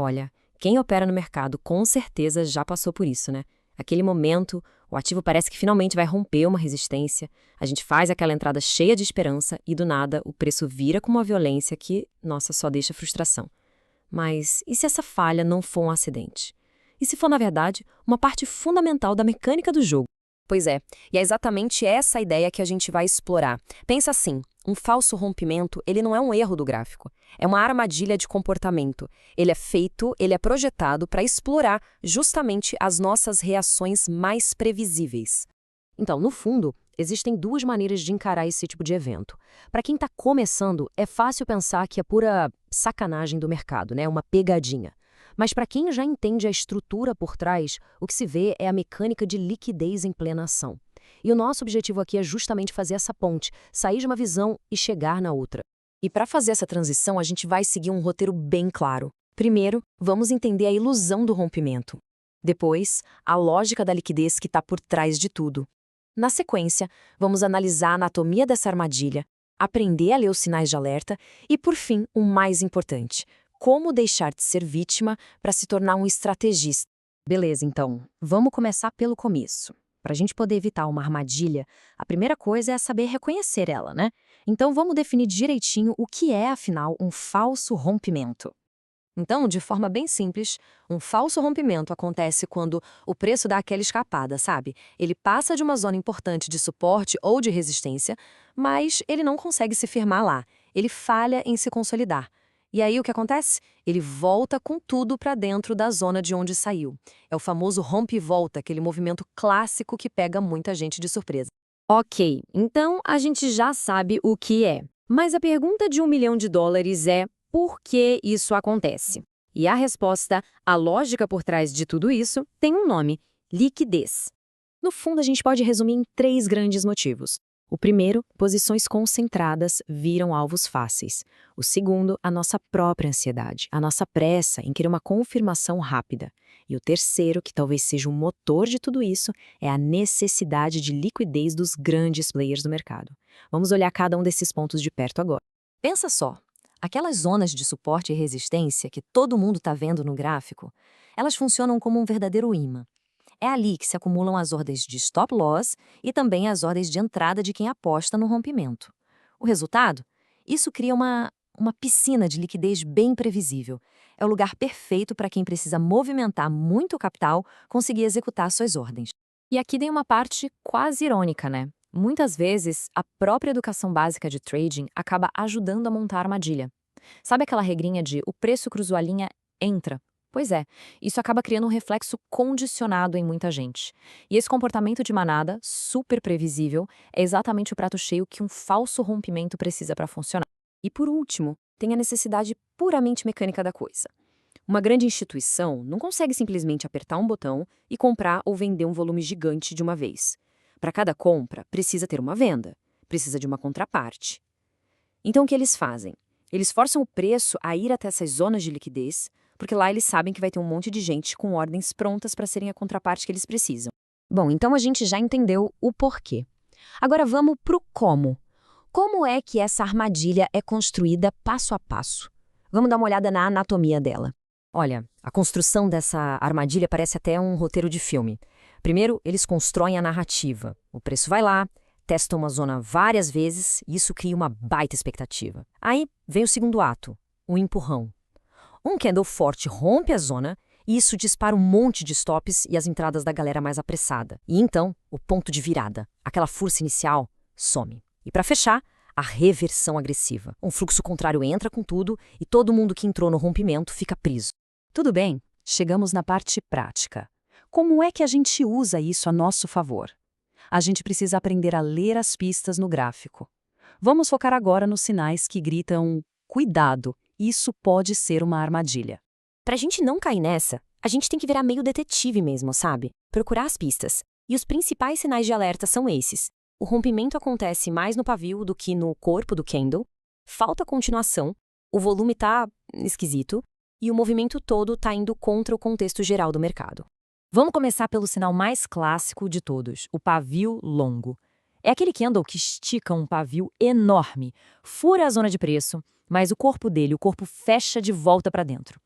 Olha, quem opera no mercado com certeza já passou por isso, né? Aquele momento, o ativo parece que finalmente vai romper uma resistência, a gente faz aquela entrada cheia de esperança e do nada o preço vira com uma violência que, nossa, só deixa frustração. Mas e se essa falha não for um acidente? E se for, na verdade, uma parte fundamental da mecânica do jogo? Pois é, e é exatamente essa a ideia que a gente vai explorar. Pensa assim, um falso rompimento, ele não é um erro do gráfico, é uma armadilha de comportamento. Ele é projetado para explorar justamente as nossas reações mais previsíveis. Então, no fundo, existem duas maneiras de encarar esse tipo de evento. Para quem está começando, é fácil pensar que é pura sacanagem do mercado, né? Uma pegadinha. Mas para quem já entende a estrutura por trás, o que se vê é a mecânica de liquidez em plena ação. E o nosso objetivo aqui é justamente fazer essa ponte, sair de uma visão e chegar na outra. E para fazer essa transição, a gente vai seguir um roteiro bem claro. Primeiro, vamos entender a ilusão do rompimento. Depois, a lógica da liquidez que está por trás de tudo. Na sequência, vamos analisar a anatomia dessa armadilha, aprender a ler os sinais de alerta e, por fim, o mais importante, como deixar de ser vítima para se tornar um estrategista. Beleza, então, vamos começar pelo começo. Para a gente poder evitar uma armadilha, a primeira coisa é saber reconhecer ela, né? Então vamos definir direitinho o que é, afinal, um falso rompimento. Então, de forma bem simples, um falso rompimento acontece quando o preço dá aquela escapada, sabe? Ele passa de uma zona importante de suporte ou de resistência, mas ele não consegue se firmar lá. Ele falha em se consolidar. E aí o que acontece? Ele volta com tudo para dentro da zona de onde saiu. É o famoso rompe e volta, aquele movimento clássico que pega muita gente de surpresa. Ok, então a gente já sabe o que é. Mas a pergunta de $1 milhão é por que isso acontece? E a resposta, a lógica por trás de tudo isso, tem um nome: liquidez. No fundo, a gente pode resumir em 3 grandes motivos. O primeiro, posições concentradas viram alvos fáceis. O segundo, a nossa própria ansiedade, a nossa pressa em querer uma confirmação rápida. E o terceiro, que talvez seja o motor de tudo isso, é a necessidade de liquidez dos grandes players do mercado. Vamos olhar cada um desses pontos de perto agora. Pensa só, aquelas zonas de suporte e resistência que todo mundo está vendo no gráfico, elas funcionam como um verdadeiro imã. É ali que se acumulam as ordens de stop loss e também as ordens de entrada de quem aposta no rompimento. O resultado? Isso cria uma piscina de liquidez bem previsível. É o lugar perfeito para quem precisa movimentar muito capital conseguir executar suas ordens. E aqui tem uma parte quase irônica, né? Muitas vezes, a própria educação básica de trading acaba ajudando a montar a armadilha. Sabe aquela regrinha de o preço cruzou a linha, entra? Pois é, isso acaba criando um reflexo condicionado em muita gente. E esse comportamento de manada, super previsível, é exatamente o prato cheio que um falso rompimento precisa para funcionar. E por último, tem a necessidade puramente mecânica da coisa. Uma grande instituição não consegue simplesmente apertar um botão e comprar ou vender um volume gigante de uma vez. Para cada compra, precisa ter uma venda, precisa de uma contraparte. Então o que eles fazem? Eles forçam o preço a ir até essas zonas de liquidez, porque lá eles sabem que vai ter um monte de gente com ordens prontas para serem a contraparte que eles precisam. Bom, então a gente já entendeu o porquê. Agora vamos para o como. Como é que essa armadilha é construída passo a passo? Vamos dar uma olhada na anatomia dela. Olha, a construção dessa armadilha parece até um roteiro de filme. Primeiro, eles constroem a narrativa. O preço vai lá, testa uma zona várias vezes e isso cria uma baita expectativa. Aí vem o segundo ato, o empurrão. Um candle forte rompe a zona e isso dispara um monte de stops e as entradas da galera mais apressada. E então, o ponto de virada, aquela força inicial, some. E para fechar, a reversão agressiva. Um fluxo contrário entra com tudo e todo mundo que entrou no rompimento fica preso. Tudo bem, chegamos na parte prática. Como é que a gente usa isso a nosso favor? A gente precisa aprender a ler as pistas no gráfico. Vamos focar agora nos sinais que gritam cuidado, isso pode ser uma armadilha. Para a gente não cair nessa, a gente tem que virar meio detetive mesmo, sabe? Procurar as pistas. E os principais sinais de alerta são esses. O rompimento acontece mais no pavio do que no corpo do candle, falta continuação, o volume tá esquisito e o movimento todo tá indo contra o contexto geral do mercado. Vamos começar pelo sinal mais clássico de todos, o pavio longo. É aquele candle que estica um pavio enorme, fura a zona de preço, mas o corpo fecha de volta para dentro.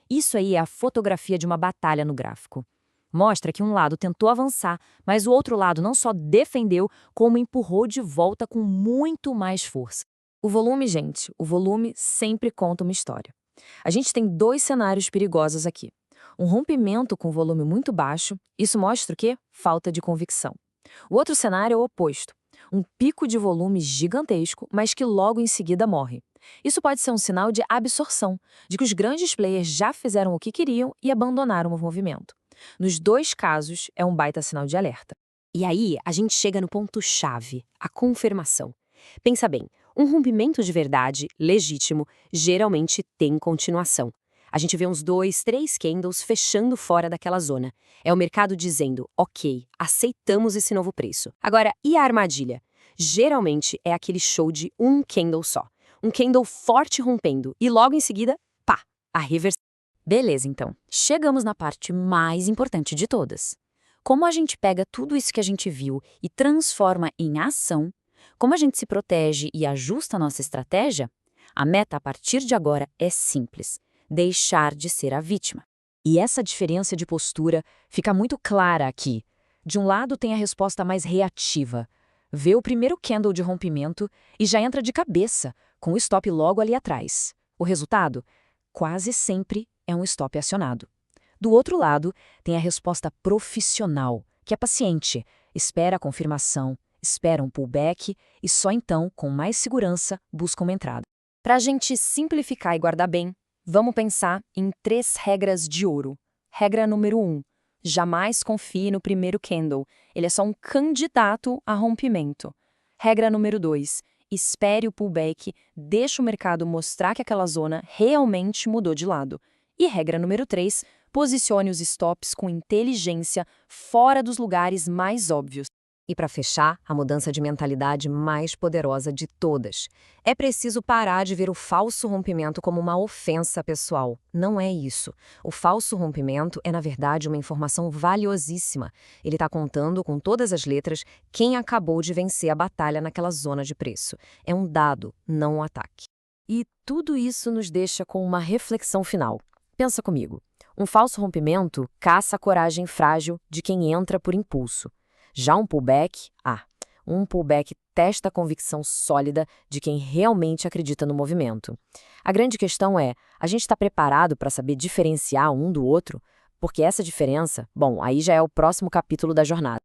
Isso aí é a fotografia de uma batalha no gráfico. Mostra que um lado tentou avançar, mas o outro lado não só defendeu, como empurrou de volta com muito mais força. O volume, gente, o volume sempre conta uma história. A gente tem dois cenários perigosos aqui. Um rompimento com volume muito baixo, isso mostra o quê? Falta de convicção. O outro cenário é o oposto. Um pico de volume gigantesco, mas que logo em seguida morre. Isso pode ser um sinal de absorção, de que os grandes players já fizeram o que queriam e abandonaram o movimento. Nos dois casos, é um baita sinal de alerta. E aí, a gente chega no ponto-chave, a confirmação. Pensa bem, um rompimento de verdade, legítimo, geralmente tem continuação. A gente vê uns 2, 3 candles fechando fora daquela zona. É o mercado dizendo, ok, aceitamos esse novo preço. Agora, e a armadilha? Geralmente é aquele show de um candle só. Um candle forte rompendo e logo em seguida, pá, a reversão. Beleza, então. Chegamos na parte mais importante de todas. Como a gente pega tudo isso que a gente viu e transforma em ação, como a gente se protege e ajusta a nossa estratégia, a meta a partir de agora é simples: deixar de ser a vítima. E essa diferença de postura fica muito clara aqui. De um lado tem a resposta mais reativa, vê o primeiro candle de rompimento e já entra de cabeça, com o stop logo ali atrás. O resultado? Quase sempre é um stop acionado. Do outro lado, tem a resposta profissional, que é paciente, espera a confirmação, espera um pullback e só então, com mais segurança, busca uma entrada. Para a gente simplificar e guardar bem, vamos pensar em 3 regras de ouro. Regra número 1. Jamais confie no primeiro candle, ele é só um candidato a rompimento. Regra número 2. Espere o pullback, deixe o mercado mostrar que aquela zona realmente mudou de lado. E regra número 3, posicione os stops com inteligência fora dos lugares mais óbvios. E para fechar, a mudança de mentalidade mais poderosa de todas. É preciso parar de ver o falso rompimento como uma ofensa pessoal. Não é isso. O falso rompimento é, na verdade, uma informação valiosíssima. Ele está contando com todas as letras quem acabou de vencer a batalha naquela zona de preço. É um dado, não um ataque. E tudo isso nos deixa com uma reflexão final. Pensa comigo. Um falso rompimento caça a coragem frágil de quem entra por impulso. Já um pullback testa a convicção sólida de quem realmente acredita no movimento. A grande questão é, a gente está preparado para saber diferenciar um do outro? Porque essa diferença, bom, aí já é o próximo capítulo da jornada.